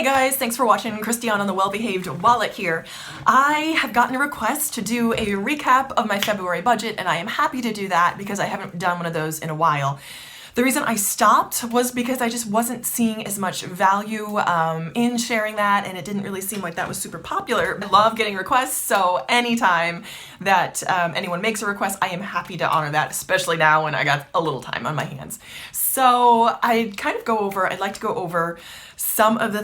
Hey guys, thanks for watching. Christiane on the Well-Behaved Wallet here. I have gotten a request to do a recap of my February budget, and I am happy to do that because I haven't done one of those in a while. The reason I stopped was because I just wasn't seeing as much value in sharing that, and it didn't really seem like that was super popular. I love getting requests, so anytime that anyone makes a request, I am happy to honor that, especially now when I got a little time on my hands. So I'd like to go over some of the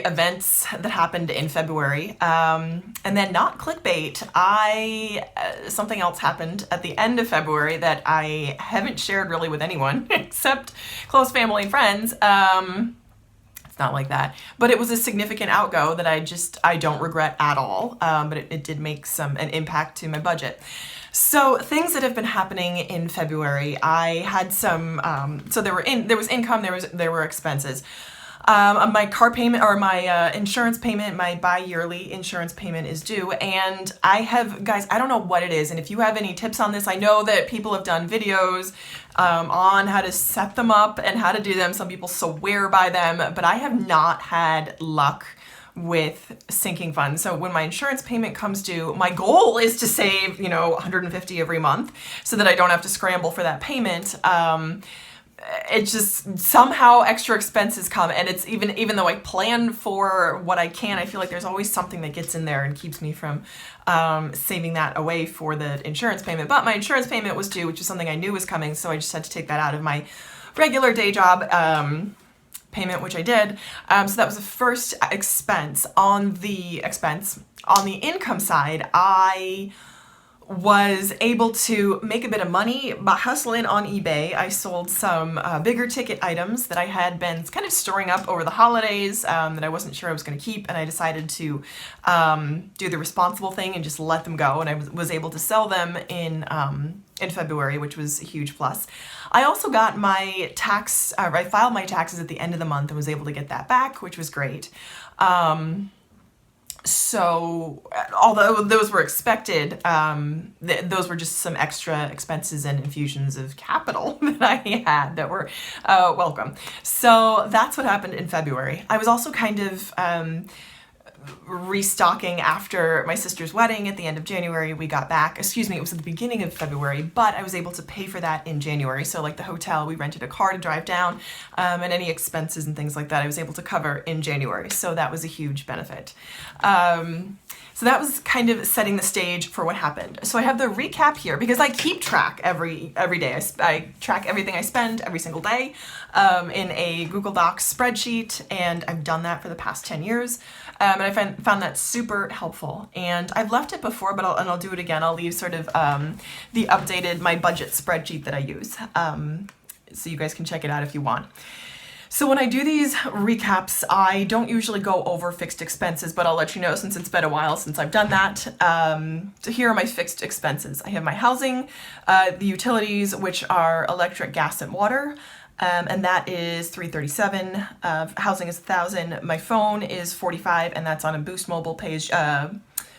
events that happened in February, and then not clickbait. Something else happened at the end of February that I haven't shared really with anyone except close family and friends. It's not like that, but it was a significant outgo that I don't regret at all. But it did make an impact to my budget. So things that have been happening in February, I had some, so there was income, there were expenses. My car payment, or my insurance payment, my bi-yearly insurance payment is due, and guys, I don't know what it is, and if you have any tips on this, I know that people have done videos on how to set them up and how to do them. Some people swear by them, but I have not had luck with sinking funds. So when my insurance payment comes due, my goal is to save, $150 every month so that I don't have to scramble for that payment. It just somehow extra expenses come, and it's even though I plan for what I can, I feel like there's always something that gets in there and keeps me from saving that away for the insurance payment. But my insurance payment was due, which is something I knew was coming, so I just had to take that out of my regular day job payment, which I did. So that was the first expense. On the income side, I was able to make a bit of money by hustling on eBay. I sold some bigger ticket items that I had been kind of storing up over the holidays that I wasn't sure I was going to keep, and I decided to do the responsible thing and just let them go, and I was able to sell them in February, which was a huge plus. I also got my I filed my taxes at the end of the month and was able to get that back, which was great. So although those were expected, those were just some extra expenses and infusions of capital that I had that were welcome. So that's what happened in February. I was also kind of restocking after my sister's wedding at the end of January. It was at the beginning of February, but I was able to pay for that in January. So like the hotel, we rented a car to drive down, and any expenses and things like that I was able to cover in January. So that was a huge benefit. So that was kind of setting the stage for what happened. So I have the recap here because I keep track every day. I track everything I spend every single day in a Google Docs spreadsheet, and I've done that for the past 10 years. And I found that super helpful. And I've left it before, but I'll do it again. I'll leave sort of my budget spreadsheet that I use, so you guys can check it out if you want. So when I do these recaps, I don't usually go over fixed expenses, but I'll let you know since it's been a while since I've done that. So here are my fixed expenses. I have my housing, the utilities, which are electric, gas, and water. And that is $337. Housing is $1,000. My phone is $45, and that's on a Boost Mobile page,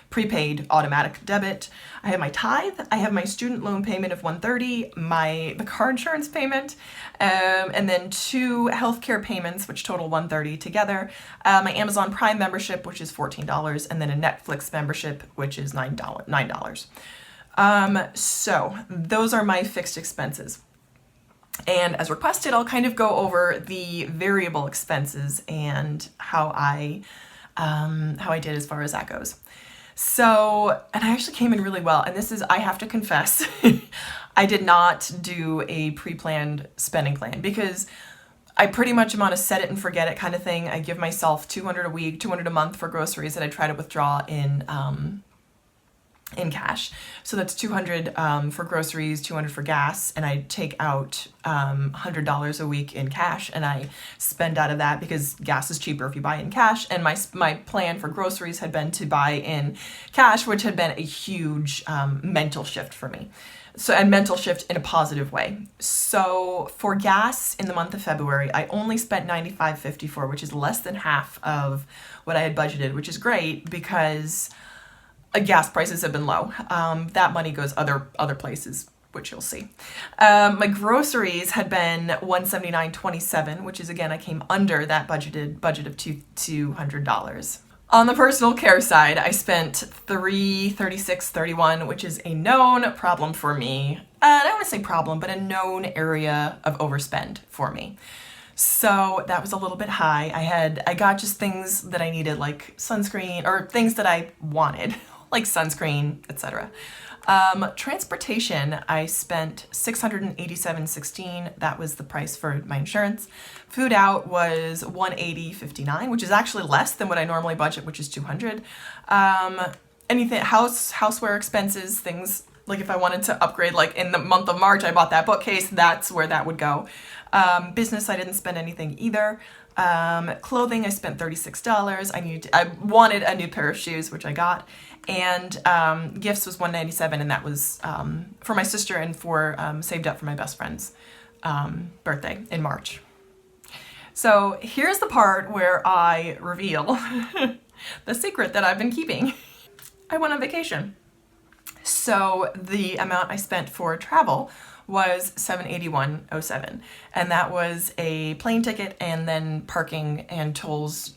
prepaid automatic debit. I have my tithe. I have my student loan payment of $130, the car insurance payment, and then 2 healthcare payments, which total $130 together. My Amazon Prime membership, which is $14, and then a Netflix membership, which is $9. So those are my fixed expenses. And as requested, I'll kind of go over the variable expenses and how I did as far as that goes. So, and I actually came in really well. And I have to confess, I did not do a pre-planned spending plan because I pretty much am on a set it and forget it kind of thing. I give myself $200 a week, $200 a month for groceries that I try to withdraw in cash. So that's $200 for groceries, $200 for gas, and I take out $100 a week in cash, and I spend out of that because gas is cheaper if you buy in cash. And my plan for groceries had been to buy in cash, which had been a huge mental shift for me. And mental shift in a positive way. So for gas in the month of February, I only spent $95.54, which is less than half of what I had budgeted, which is great because gas prices have been low. That money goes other places which you'll see. My groceries had been $179.27, which is, again, I came under that budget of $200. On the personal care side, I spent $336.31, which is a known problem for me. I don't want to say problem, but a known area of overspend for me. So that was a little bit high. I got just things that I needed, like sunscreen, or things that I wanted, like sunscreen, etc. Transportation, I spent $687.16. That was the price for my insurance. Food out was $180.59, which is actually less than what I normally budget, which is $200. Anything, houseware expenses, things like if I wanted to upgrade, like in the month of March, I bought that bookcase, that's where that would go. Business, I didn't spend anything either. Clothing, I spent $36. I wanted a new pair of shoes, which I got. And gifts was $197, and that was for my sister and for saved up for my best friend's birthday in March. So here's the part where I reveal the secret that I've been keeping. I went on vacation. So the amount I spent for travel was $781.07, and that was a plane ticket and then parking and tolls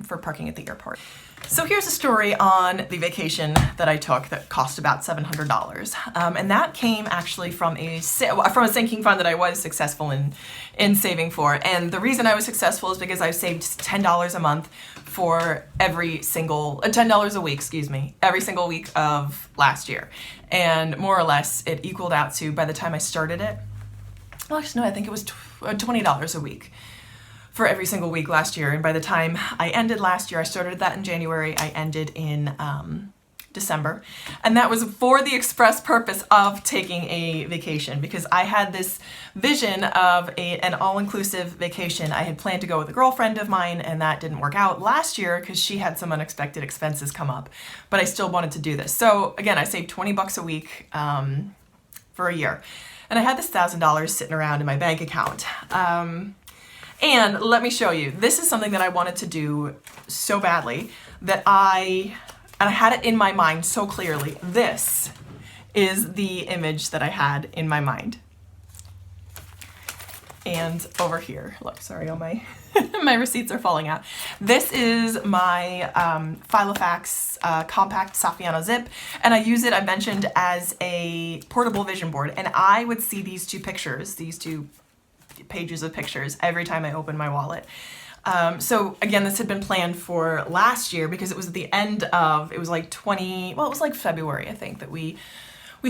for parking at the airport. So here's a story on the vacation that I took that cost about $700, and that came actually from a sinking fund that I was successful in saving for. And the reason I was successful is because I saved $10 a month for every single $10 a week, every single week of last year, and more or less it equaled out to, by the time I started it, well, actually no, I think it was $20 a week for every single week last year. And by the time I ended last year, I started that in January, I ended in December. And that was for the express purpose of taking a vacation, because I had this vision of an all-inclusive vacation. I had planned to go with a girlfriend of mine, and that didn't work out last year because she had some unexpected expenses come up, but I still wanted to do this. So again, I saved $20 a week for a year. And I had this $1,000 sitting around in my bank account. And let me show you, this is something that I wanted to do so badly that I had it in my mind so clearly. This is the image that I had in my mind. And over here, look, sorry, all my my receipts are falling out. This is my Filofax compact Saffiano zip, and I use it, I mentioned, as a portable vision board. And I would see these two pages of pictures every time I open my wallet. So again, this had been planned for last year because it was at the end of, it was like February, I think, that we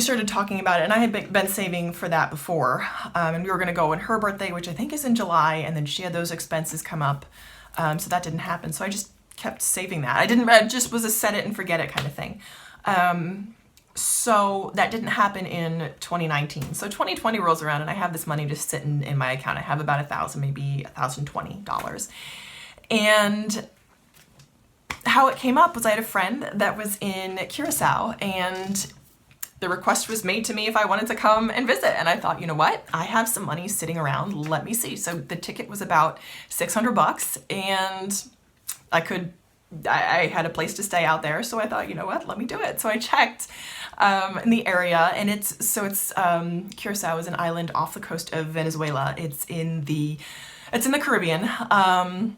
started talking about it, and I had been saving for that before, and we were going to go on her birthday, which I think is in July, and then she had those expenses come up, so that didn't happen. So I just kept saving that. I just was a set it and forget it kind of thing. So that didn't happen in 2019. So 2020 rolls around and I have this money just sitting in my account. I have about $1,000, maybe $1,020. And how it came up was I had a friend that was in Curacao, and the request was made to me if I wanted to come and visit. And I thought, you know what? I have some money sitting around. Let me see. So the ticket was about $600, and I had a place to stay out there, so I thought, you know what, let me do it. So I checked in the area, and Curacao is an island off the coast of Venezuela. It's in the Caribbean, and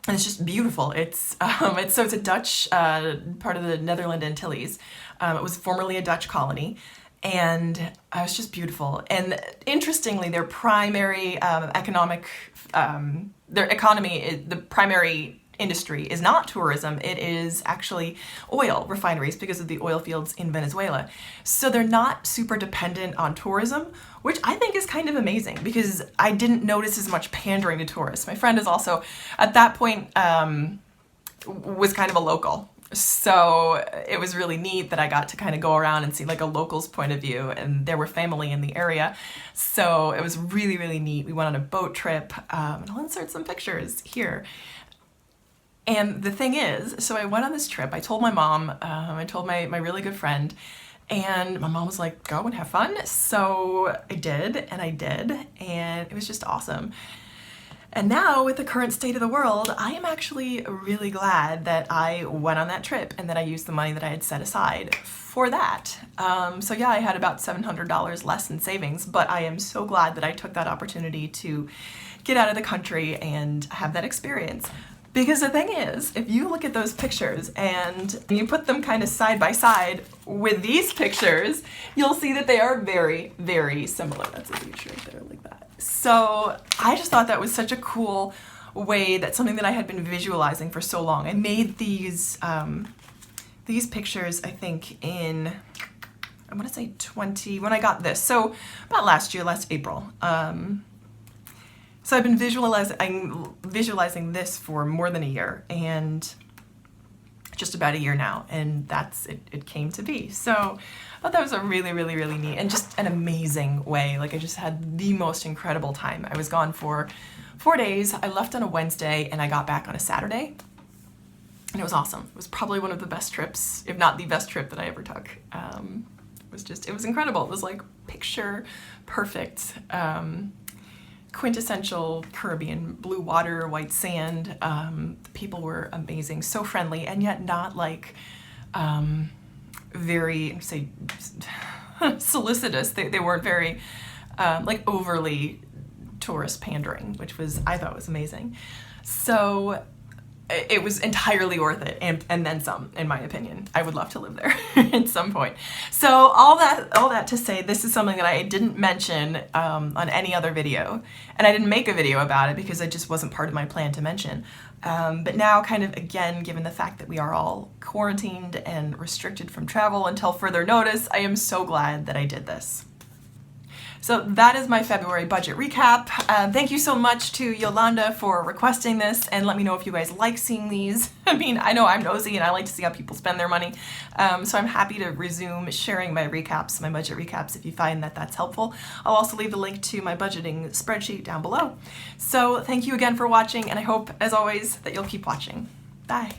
it's just beautiful. It's a Dutch part of the Netherlands Antilles. It was formerly a Dutch colony, and it was just beautiful. And interestingly, their primary the primary industry is not tourism. It is actually oil refineries because of the oil fields in Venezuela. So they're not super dependent on tourism, which I think is kind of amazing because I didn't notice as much pandering to tourists. My friend is also, at that point, was kind of a local. So it was really neat that I got to kind of go around and see like a local's point of view, and there were family in the area. So it was really, really neat. We went on a boat trip, and I'll insert some pictures here. And the thing is, so I went on this trip, I told my mom, I told my really good friend, and my mom was like, go and have fun. So I did, and it was just awesome. And now, with the current state of the world, I am actually really glad that I went on that trip and that I used the money that I had set aside for that. So yeah, I had about $700 less in savings, but I am so glad that I took that opportunity to get out of the country and have that experience. Because the thing is, if you look at those pictures and you put them kind of side by side with these pictures, you'll see that they are very, very similar. That's a beach right there, like that. So I just thought that was such a cool way, that's something that I had been visualizing for so long. I made these pictures, I think, in, I want to say when I got this. So about last April. So I've been visualizing this for more than a year, and just about a year now, and it came to be. So I thought that was a really, really, really neat and just an amazing way. Like, I just had the most incredible time. I was gone for 4 days. I left on a Wednesday and I got back on a Saturday, and it was awesome. It was probably one of the best trips, if not the best trip that I ever took. It was incredible. It was like picture perfect. Quintessential Caribbean, blue water, white sand. The people were amazing, so friendly, and yet not like very, say, solicitous. They weren't very like overly tourist pandering, which I thought was amazing. So it was entirely worth it, and then some, in my opinion. I would love to live there at some point. So all that to say, this is something that I didn't mention on any other video, and I didn't make a video about it because it just wasn't part of my plan to mention. But now, kind of again, given the fact that we are all quarantined and restricted from travel until further notice, I am so glad that I did this. So that is my February budget recap. Thank you so much to Yolanda for requesting this, and let me know if you guys like seeing these. I mean, I know I'm nosy and I like to see how people spend their money. So I'm happy to resume sharing my recaps, my budget recaps, if you find that that's helpful. I'll also leave the link to my budgeting spreadsheet down below. So thank you again for watching, and I hope, as always, that you'll keep watching. Bye.